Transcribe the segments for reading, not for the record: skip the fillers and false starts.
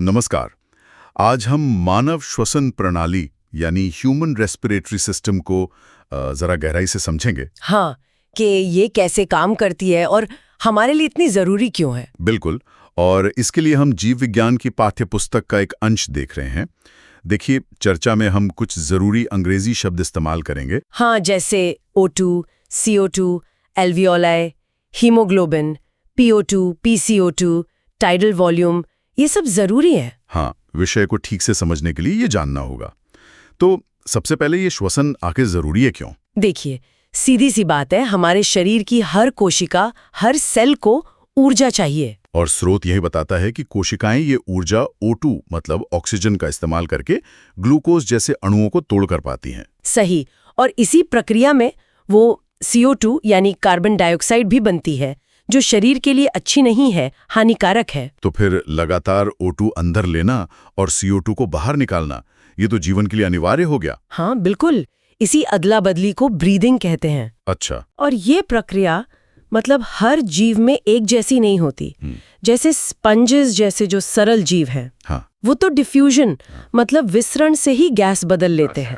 नमस्कार। आज हम मानव श्वसन प्रणाली यानी ह्यूमन रेस्पिरेटरी सिस्टम को जरा गहराई से समझेंगे। हाँ, कि ये कैसे काम करती है और हमारे लिए इतनी जरूरी क्यों है। बिल्कुल, और इसके लिए हम जीव विज्ञान की पाठ्यपुस्तक का एक अंश देख रहे हैं। देखिए, चर्चा में हम कुछ जरूरी अंग्रेजी शब्द इस्तेमाल करेंगे। हाँ, जैसे O2, CO2, alveoli, haemoglobin, PO2, PCO2, tidal volume, ये सब जरूरी है। हाँ, विषय को ठीक से समझने के लिए ये जानना होगा। तो सबसे पहले ये श्वसन आखिर जरूरी है क्यों? देखिए, सीधी सी बात है, हमारे शरीर की हर कोशिका, हर सेल को ऊर्जा चाहिए। और स्रोत यही बताता है कि कोशिकाएं ये ऊर्जा O2 मतलब ऑक्सीजन का इस्तेमाल करके ग्लूकोज जैसे अणुओं को तोड़कर पाती हैं। सही, और इसी प्रक्रिया में वो CO2 यानी कार्बन डाइऑक्साइड भी बनती है, जो शरीर के लिए अच्छी नहीं है, हानिकारक है। तो फिर लगातार O2 अंदर लेना और CO2 को बाहर निकालना, ये तो जीवन के लिए अनिवार्य हो गया। हाँ बिल्कुल, इसी अदला बदली को ब्रीदिंग कहते हैं। अच्छा। और ये प्रक्रिया मतलब हर जीव में एक जैसी नहीं होती। जैसे स्पंजेस जैसे जो सरल जीव हैं, हाँ। वो तो डिफ्यूजन मतलब विसरण से ही गैस बदल लेते हैं।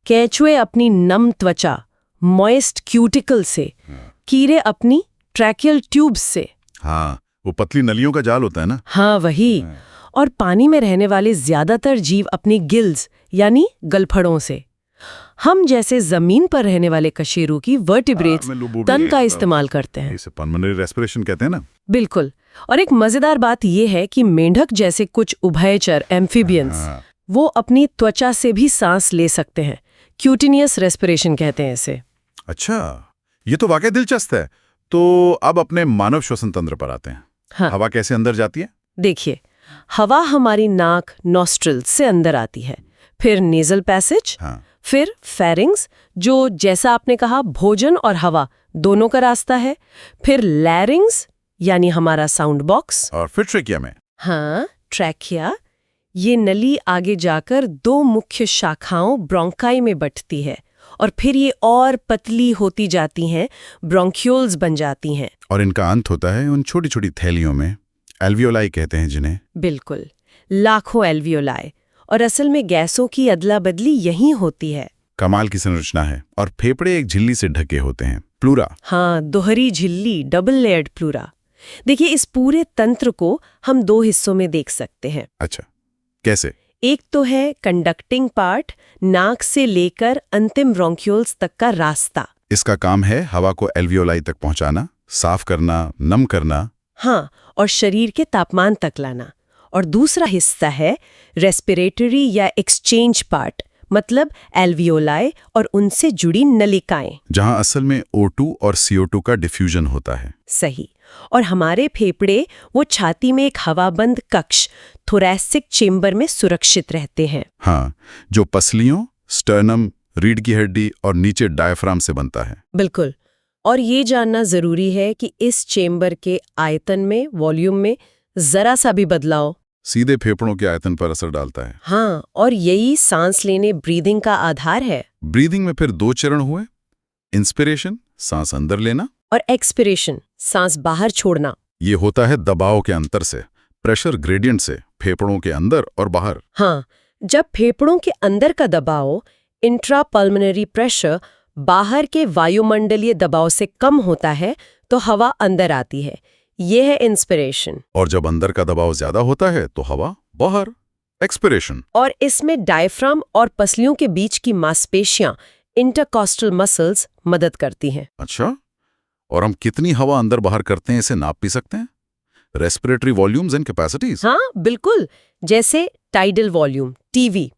केंचुए अपनी नम त्वचा मॉइस्ट क्यूटिकल से, कीड़े अपनी ट्रैकियल ट्यूब्स से। हाँ, वो पतली नलियों का जाल होता है ना। हाँ वही। और पानी में रहने वाले ज्यादातर जीव अपनी गिल्स यानी गलफड़ों से। हम जैसे जमीन पर रहने वाले कशेरू की वर्टिब्रेट्स तन का इस्तेमाल करते हैं। इसे पल्मोनरी रेस्पिरेशन कहते हैं ना। बिल्कुल। और एक मजेदार बात यह है कि मेंढक जैसे कुछ उभयचर एम्फीबियंस, वो अपनी त्वचा से भी सांस ले सकते हैं। क्यूटिनियस रेस्पिरेशन कहते हैं इसे। अच्छा, ये तो वाकई दिलचस्प है। तो अब अपने मानव श्वसन तंत्र पर आते हैं। हाँ। हवा कैसे अंदर जाती है? देखिए, हवा हमारी नाक नॉस्ट्रिल से अंदर आती है, फिर नेजल पैसेज, फिर फेरिंग्स जो जैसा आपने कहा भोजन और हवा दोनों का रास्ता है, फिर लैरिंग्स यानी हमारा साउंड बॉक्स, और फिर ट्रेकिया में। हाँ, ट्रैकिया। ये नली आगे जाकर दो मुख्य शाखाओं ब्रोंकाई में बंटती है और फिर ये और पतली होती जाती हैं, ब्रोंक्यूल्स बन जाती हैं। और इनका अंत होता है उन छोटी छोटी थैलियों में, एल्वियोलाई कहते हैं जिन्हें। बिल्कुल, लाखों एल्वियोलाई। और असल में गैसों की अदला बदली यहीं होती है। कमाल की संरचना है। और फेफड़े एक झिल्ली से ढके होते हैं, प्लूरा। हाँ, दोहरी झिल्ली, डबल लेयर्ड प्लूरा। देखिए, इस पूरे तंत्र को हम दो हिस्सों में देख सकते हैं। अच्छा, कैसे? एक तो है कंडक्टिंग पार्ट, नाक से लेकर अंतिम ब्रोंक्यूल्स तक का रास्ता। इसका काम है हवा को एल्वियोलाई तक पहुंचाना, साफ करना, नम करना। हाँ, और शरीर के तापमान तक लाना। और दूसरा हिस्सा है रेस्पिरेटरी या एक्सचेंज पार्ट, मतलब एल्वियोलाई और उनसे जुड़ी नलिकाएं, जहां असल में O2 और CO2 का डिफ्यूजन होता है। सही। और हमारे फेफड़े वो छाती में एक हवाबंद कक्ष, थोरैसिक चेंबर में सुरक्षित रहते हैं। हाँ, जो पसलियों, स्टर्नम, रीढ़ की हड्डी और नीचे डायफ्राम से बनता है। बिल्कुल। और ये जानना जरूरी है कि इस चेंबर के आयतन में, वॉल्यूम में जरा सा भी बदलाव सीधे फेफड़ों के आयतन पर असर डालता है। हाँ, और यही सांस लेने ब्रीदिंग का आधार है। ब्रीदिंग में फिर दो चरण हुए, इंस्पिरेशन सांस अंदर लेना, और एक्सपिरेशन सांस बाहर छोड़ना। ये होता है दबाव के अंतर से, प्रेशर ग्रेडियंट से, फेफड़ों के अंदर और बाहर। हाँ, जब फेफड़ों के अंदर का दबाव, इंट्रापल्मोनरी प्रेशर, बाहर के वायुमंडलीय दबाव से कम होता है तो हवा अंदर आती है। यह है इंस्पिरेशन। और जब अंदर का दबाव ज्यादा होता है तो हवा बाहर, एक्सपिरेशन। और इसमें डायफ्राम और पसलियों के बीच की मांसपेशियां, इंटरकॉस्टल मसल्स, मदद करती हैं। अच्छा, और हम कितनी हवा अंदर बाहर करते हैं इसे नाप भी सकते हैं? Respiratory volumes and capacities. हाँ बिल्कुल, जैसे टाइडल वॉल्यूम, TV।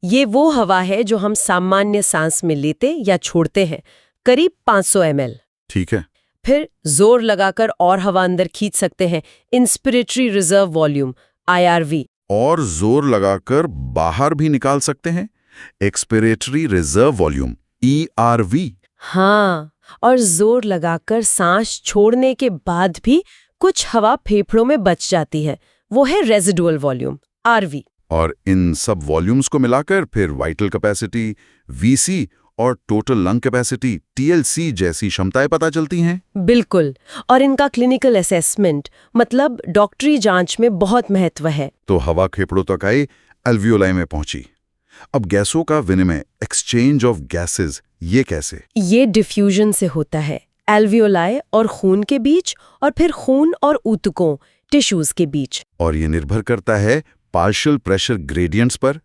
ये वो हवा है जो हम सामान्य सांस में लेते या छोड़ते हैं, करीब 500 ml। ठीक है। फिर जोर लगाकर और हवा अंदर खींच सकते हैं, इंस्पिरेटरी रिजर्व वॉल्यूम, IRV। और जोर लगाकर बाहर भी निकाल सकते हैं, एक्सपिरेटरी रिजर्व वॉल्यूम, ERV। हाँ, और जोर लगाकर सांस छोड़ने के बाद भी कुछ हवा फेफड़ों में बच जाती है, वो है रेजिडुअल वॉल्यूम, RV। और इन सब वॉल्यूम्स को मिलाकर फिर वाइटल कैपेसिटी, VC और टोटल लंग कैपेसिटी TLC जैसी क्षमताएं पता चलती हैं। बिल्कुल, और इनका क्लिनिकल असेसमेंट मतलब डॉक्टरी जांच में बहुत महत्व है। तो हवा फेफड़ों तक आई, एल्वियोलाई में पहुंची। अब गैसों का विनिमय, एक्सचेंज ऑफ गैसेस, ये कैसे? ये डिफ्यूजन से होता है, एल्वियोलाई और खून के बीच, और फिर खून और ऊतकों, टिश्यूज के बीच। और ये निर्भर करता है पार्शियल प्रेशर ग्रेडियंट्स पर,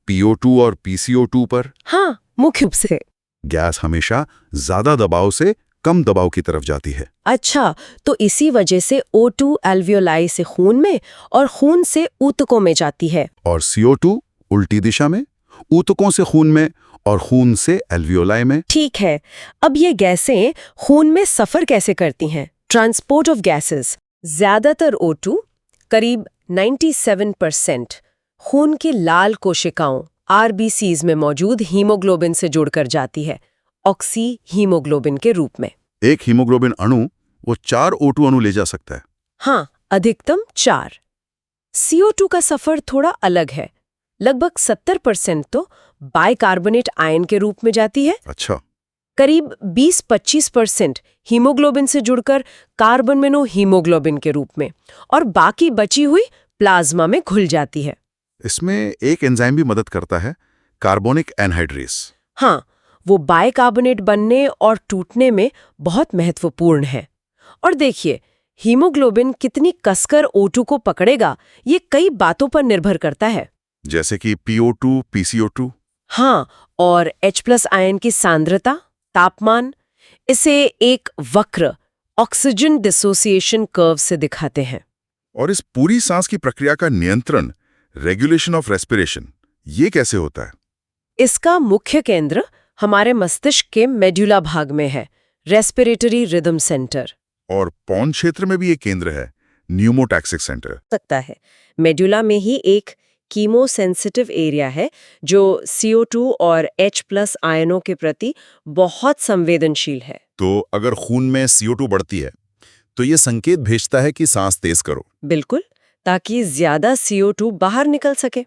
PO2 और PCO2 पर। हाँ, मुख्य रूप से। गैस हमेशा ज्यादा दबाव से कम दबाव की तरफ जाती है। अच्छा, तो इसी वजह से O2 एल्वियोलाई से खून में और खून से ऊतकों में जाती है। और CO2 उल्टी दिशा में, ऊतकों से खून में और खून से एल्वियोलाई में। ठीक है, अब ये गैसें खून में सफर कैसे करती हैं? Transport of gases. ज्यादातर O2, करीब 97%, खून की लाल कोशिकाओं RBCs में मौजूद हीमोग्लोबिन से जुड़कर जाती है, ऑक्सी हीमोग्लोबिन के रूप में। एक हीमोग्लोबिन अणु वो 4 O2 अणु ले जा सकता है। हाँ, अधिकतम 4। CO2 का सफर थोड़ा अलग है। लगभग 70% तो बाइकार्बोनेट आयन के रूप में जाती है। अच्छा। करीब 20-25% हीमोग्लोबिन से जुड़कर कार्बन मोनो हीमोग्लोबिन के रूप में, और बाकी बची हुई प्लाज्मा में घुल जाती है। इसमें एक एंजाइम भी मदद करता है, कार्बोनिक एनहाइड्रेस। हाँ, वो बाइकार्बोनेट बनने और टूटने में बहुत महत्वपूर्ण है। और देखिए, हीमोग्लोबिन कितनी कसकर O2 को पकड़ेगा, ये कई बातों पर निर्भर करता है। जैसे कि PO2, PCO2। हाँ, और H+ आयन की सांद्रता, तापमान, इसे एक वक्र ऑक्सीजन डिसोसिएशन कर्व से दिखाते हैं। और इस पूरी सांस की प्रक्रिया का नियंत्रण, रेगुलेशन ऑफ रेस्पिरेशन, ये कैसे होता है? इसका मुख्य केंद्र हमारे मस्तिष्क के मेडुला भाग में है, रेस्पिरेटरी रिदम सेंटर। और पौन क्षेत्र में भी एक केंद्र है, न्यूमोटैक्सिक सेंटर। सकता है, मेडुला में ही एक कीमोसेंसिटिव एरिया है जो CO2 और H+ आयनों के प्रति बहुत संवेदनशील है। तो अगर खून में CO2 बढ़ती है तो ये संकेत भेजता है कि सांस तेज करो। बिल्कुल, ताकि ज्यादा CO2 बाहर निकल सके।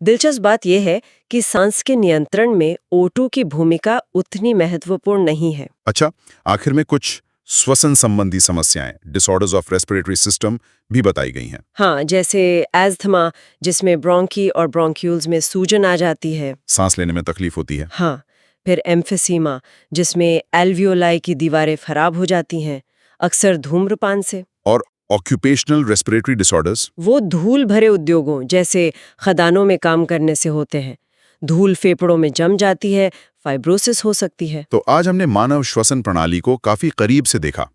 दिलचस्प बात यह है कि सांस के नियंत्रण में O2 की भूमिका उतनी महत्वपूर्ण नहीं है। अच्छा, आखिर में कुछ श्वसन संबंधी समस्याएं, डिसऑर्डर्स ऑफ रेस्पिरेटरी सिस्टम भी बताई गई हैं। हाँ, जैसे एस्थमा, जिसमें ब्रोंकी और ब्रोंक्यूल्स में सूजन आ जाती है, सांस लेने में तकलीफ होती है। हाँ, फिर एम्फीसीमा, जिसमें एल्वियोलाई की दीवारें खराब हो जाती हैं, अक्सर धूम्रपान से। और ऑक्यूपेशनल रेस्पिरेटरी डिसऑर्डर्स, वो धूल भरे उद्योगों जैसे खदानों में काम करने से होते हैं। धूल फेफड़ों में जम जाती है, फाइब्रोसिस हो सकती है। तो आज हमने मानव श्वसन प्रणाली को काफी करीब से देखा।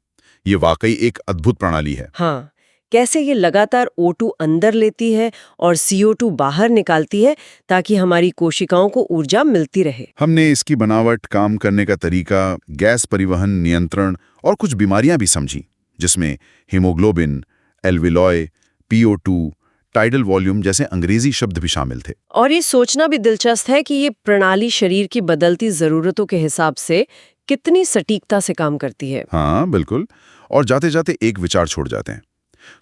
ये वाकई एक अद्भुत प्रणाली है। हाँ, कैसे ये लगातार O2 अंदर लेती है और CO2 बाहर निकालती है ताकि हमारी कोशिकाओं को ऊर्जा मिलती रहे। हमने इसकी बनावट, काम करने का तरीका, गैस परिवहन नियंत्रण और कुछ बीमारियां भी समझी, जिसमें haemoglobin, alveoli, PO2, tidal volume जैसे अंग्रेजी शब्द भी शामिल थे। और ये सोचना भी दिलचस्प है कि ये प्रणाली शरीर की बदलती जरूरतों के हिसाब से कितनी सटीकता से काम करती है। हाँ, बिल्कुल। और जाते जाते एक विचार छोड़ जाते हैं।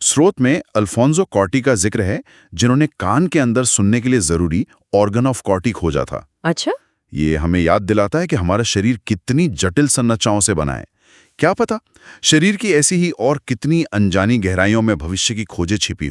स्रोत में अल्फोंसो कॉर्टी का जिक्र है, जिन्होंने कान के अंदर सुनने के लिए जरूरी ऑर्गन ऑफ कॉर्टी खोजा था। अच्छा, ये हमें याद दिलाता है कि हमारा शरीर कितनी जटिल संरचनाओं से बना है। क्या पता शरीर की ऐसी ही और कितनी अनजानी गहराइयों में भविष्य की खोजें छिपी हों।